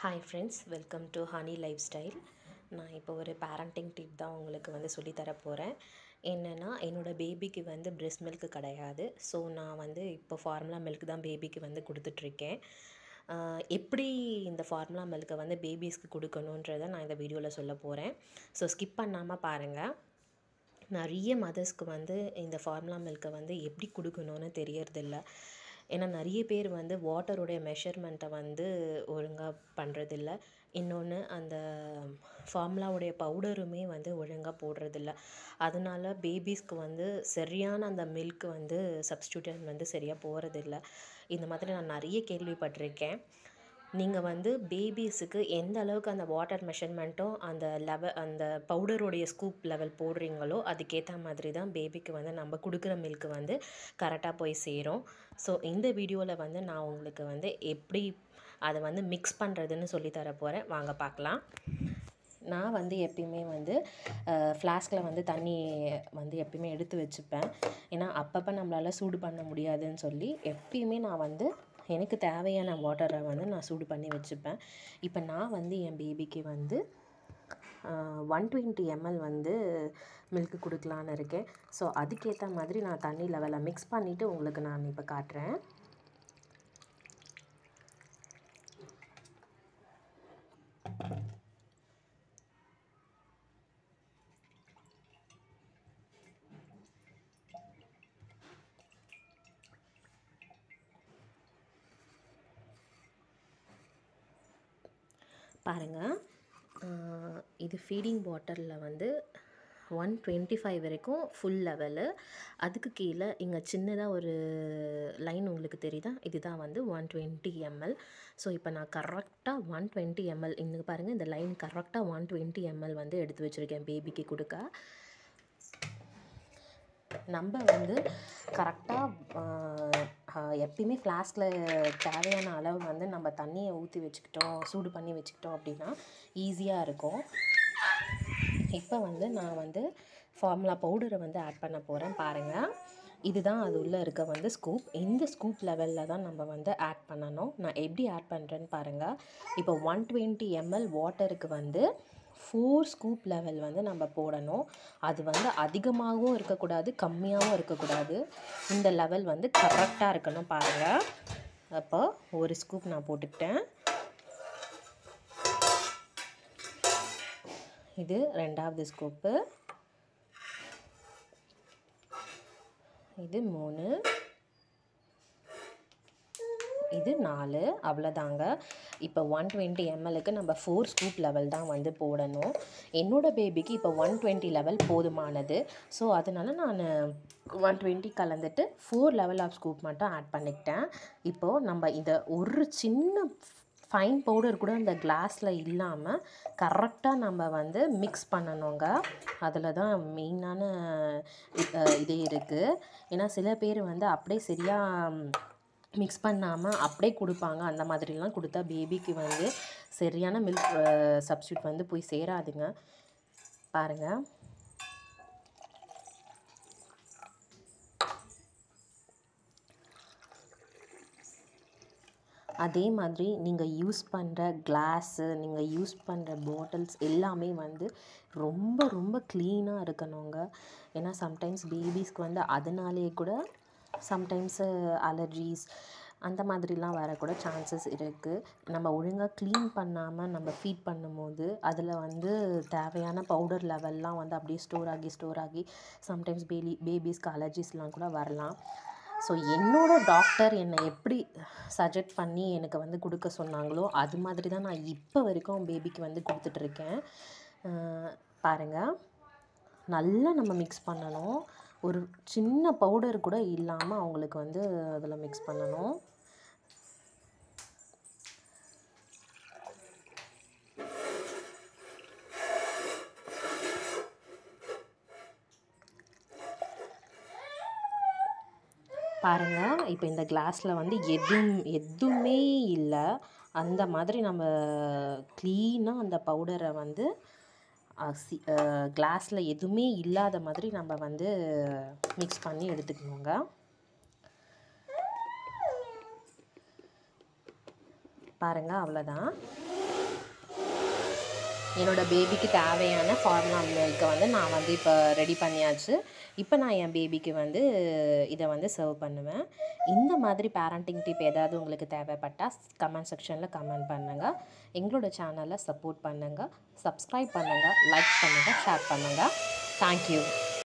Hi friends, welcome to honey life style. நான் இப்போ ஒரு பேரண்டிங் டிப் தான் உங்களுக்கு சொல்லித்தர போகிறேன். என்னென்னா, என்னோடய பேபிக்கு பிரெஸ்ட் மில்க்கு கிடையாது. ஸோ நான் இப்போ ஃபார்முலா மில்க் தான் பேபிக்கு கொடுத்துட்ருக்கேன். எப்படி இந்த ஃபார்முலா மில்க்கை பேபிஸ்க்கு கொடுக்கணுன்றதை நான் இந்த வீடியோவில் சொல்ல போகிறேன். ஸோ ஸ்கிப் பண்ணாமல் பாருங்கள். நிறைய மதர்ஸ்க்கு இந்த ஃபார்முலா மில்க்கை எப்படி கொடுக்கணுன்னு தெரியறதில்ல. ஏன்னா நிறைய பேர் வாட்டருடைய மெஷர்மெண்ட்டை ஒழுங்காக பண்ணுறதில்ல. இன்னொன்று, அந்த ஃபார்முலாவுடைய பவுடருமே ஒழுங்காக போடுறதில்ல. அதனால பேபிஸ்க்கு சரியான அந்த மில்க் சப்ஸ்டியூஷன் சரியாக போகிறதில்ல. இந்த மாதிரி நான் நிறைய கேள்விப்பட்டிருக்கேன். நீங்கள் பேபிஸுக்கு எந்த அளவுக்கு அந்த வாட்டர் மெஷர்மெண்ட்டும் அந்த பவுடருடைய ஸ்கூப் லெவல் போடுறீங்களோ அதுக்கேற்ற மாதிரி தான் பேபிக்கு நம்ம கொடுக்குற மில்க்கு கரெக்டாக போய் சேரும். ஸோ இந்த வீடியோவில் நான் உங்களுக்கு எப்படி அதை மிக்ஸ் பண்ணுறதுன்னு சொல்லித்தர போகிறேன். வாங்க பார்க்கலாம். நான் எப்பயுமே ஃப்ளாஸ்கில் தண்ணி எப்பயுமே எடுத்து வச்சுப்பேன். ஏன்னா அப்பப்போ நம்மளால் சூடு பண்ண முடியாதுன்னு சொல்லி எப்பயுமே நான் எனக்கு தேவையான வாட்டரை நான் சூடு பண்ணி வச்சுப்பேன். இப்போ நான் என் பேபிக்கு 120 ml மில்க்கு கொடுக்கலான்னு இருக்கேன். ஸோ அதுக்கேற்ற மாதிரி நான் தண்ணி லெவலை மிக்ஸ் பண்ணிவிட்டு உங்களுக்கு நான் இப்போ காட்டுறேன். பாருங்கள், இது ஃபீடிங் பாட்டிலில் 125 வரைக்கும் ஃபுல் லெவலு. அதுக்கு கீழே இங்கே சின்னதாக ஒரு லைன் உங்களுக்கு தெரியுதா? இதுதான் 120 ml. ஸோ இப்போ நான் கரெக்டாக 120 ml இங்கே பாருங்கள், இந்த லைன் கரெக்டாக 120 ml எடுத்து வச்சுருக்கேன் பேபிக்கு கொடுக்க. நம்ம கரெக்டாக எப்பயுமே ஃப்ளாஸ்கில் தேவையான அளவு நம்ம தண்ணியை ஊற்றி வச்சுக்கிட்டோம், சூடு பண்ணி வச்சுக்கிட்டோம் அப்படின்னா ஈஸியாக இருக்கும். இப்போ நான் ஃபார்முலா பவுடரை ஆட் பண்ண போகிறேன். பாருங்கள், இதுதான் அது உள்ளே இருக்க ஸ்கூப். இந்த ஸ்கூப் லெவலில் தான் நம்ம ஆட் பண்ணணும். நான் எப்படி ஆட் பண்ணுறேன்னு பாருங்கள். இப்போ 120 ml வாட்டருக்கு 4 ஸ்கூப் லெவல் நம்ம போடணும். அது அதிகமாகவும் இருக்கக்கூடாது, கம்மியாகவும் இருக்கக்கூடாது. இந்த லெவல் கரெக்டாக இருக்கணும். பாருங்கள், அப்போ ஒரு ஸ்கூப் நான் போட்டுக்கிட்டேன். இது ரெண்டாவது ஸ்கூப்பு, இது 3, இது 4. அவ்வளோதாங்க. இப்போ 120 mlக்கு நம்ம 4 ஸ்கூப் லெவல் தான் போடணும். என்னோடய பேபிக்கு இப்போ 120 லெவல் போதுமானது. ஸோ அதனால் நான் 120 கலந்துட்டு 4 லெவல் ஆஃப் ஸ்கூப் மட்டும் ஆட் பண்ணிக்கிட்டேன். இப்போது நம்ம இதை ஒரு சின்ன ஃபைன் பவுடர் கூட அந்த கிளாஸில் இல்லாமல் கரெக்டாக நம்ம மிக்ஸ் பண்ணணுங்க. அதில் தான் மெயினான இதே இருக்குது. ஏன்னா சில பேர் அப்படியே சரியாக மிக்ஸ் பண்ணாமல் அப்படியே கொடுப்பாங்க. அந்த மாதிரிலாம் கொடுத்தா பேபிக்கு சரியான மில்க் சப்ஸ்டியூட் போய் சேராதுங்க. பாருங்கள், அதே மாதிரி நீங்கள் யூஸ் பண்ணுற கிளாஸு, நீங்கள் யூஸ் பண்ணுற பாட்டில்ஸ் எல்லாமே ரொம்ப ரொம்ப க்ளீனாக இருக்கணுங்க. ஏன்னா சம்டைம்ஸ் பேபிஸ்க்கு அதனாலே கூட சம்டைம்ஸு அலர்ஜிஸ் அந்த மாதிரிலாம் வரக்கூட சான்சஸ் இருக்குது. நம்ம ஒழுங்காக க்ளீன் பண்ணாமல் நம்ம ஃபீட் பண்ணும்போது அதில் தேவையான பவுடர் லெவல்லாம் அப்படியே ஸ்டோர் ஆகி சம்டைம்ஸ் பேபிஸ்க்கு அலர்ஜிஸ்லாம் கூட வரலாம். ஸோ என்னோடய டாக்டர் என்னை எப்படி சஜெக்ட் பண்ணி எனக்கு கொடுக்க சொன்னாங்களோ அது மாதிரி தான் நான் இப்போ வரைக்கும் பேபிக்கு கொடுத்துட்ருக்கேன். பாருங்கள், நல்லா நம்ம மிக்ஸ் பண்ணணும். ஒரு சின்ன பவுடர் கூட இல்லாமல் அவங்களுக்கு அதில் மிக்ஸ் பண்ணணும். பாருங்கள், இப்போ இந்த கிளாஸில் எதுவுமே இல்லை. அந்த மாதிரி நம்ம க்ளீனாக அந்த பவுடரை கிளாஸில் எதுவுமே இல்லாத மாதிரி நம்ம மிக்ஸ் பண்ணி எடுத்துக்கணுங்க. பாருங்கள், அவ்வளோதான். என்னோட பேபிக்கு தேவையான ஃபார்முலா மில்க்கை வந்து நான் வந்து இப்போ ரெடி பண்ணியாச்சு. இப்போ நான் என் பேபிக்கு வந்து இதை வந்து சர்வ் பண்ணுவேன். இந்த மாதிரி பேரண்டிங் டிப் ஏதாவது உங்களுக்கு தேவைப்பட்டால் கமெண்ட் செக்ஷனில் கமெண்ட் பண்ணுங்கள். எங்களோட சேனலை சப்போர்ட் பண்ணுங்கள், சப்ஸ்கிரைப் பண்ணுங்கள், லைக் பண்ணுங்கள், ஷேர் பண்ணுங்கள். தேங்க்யூ.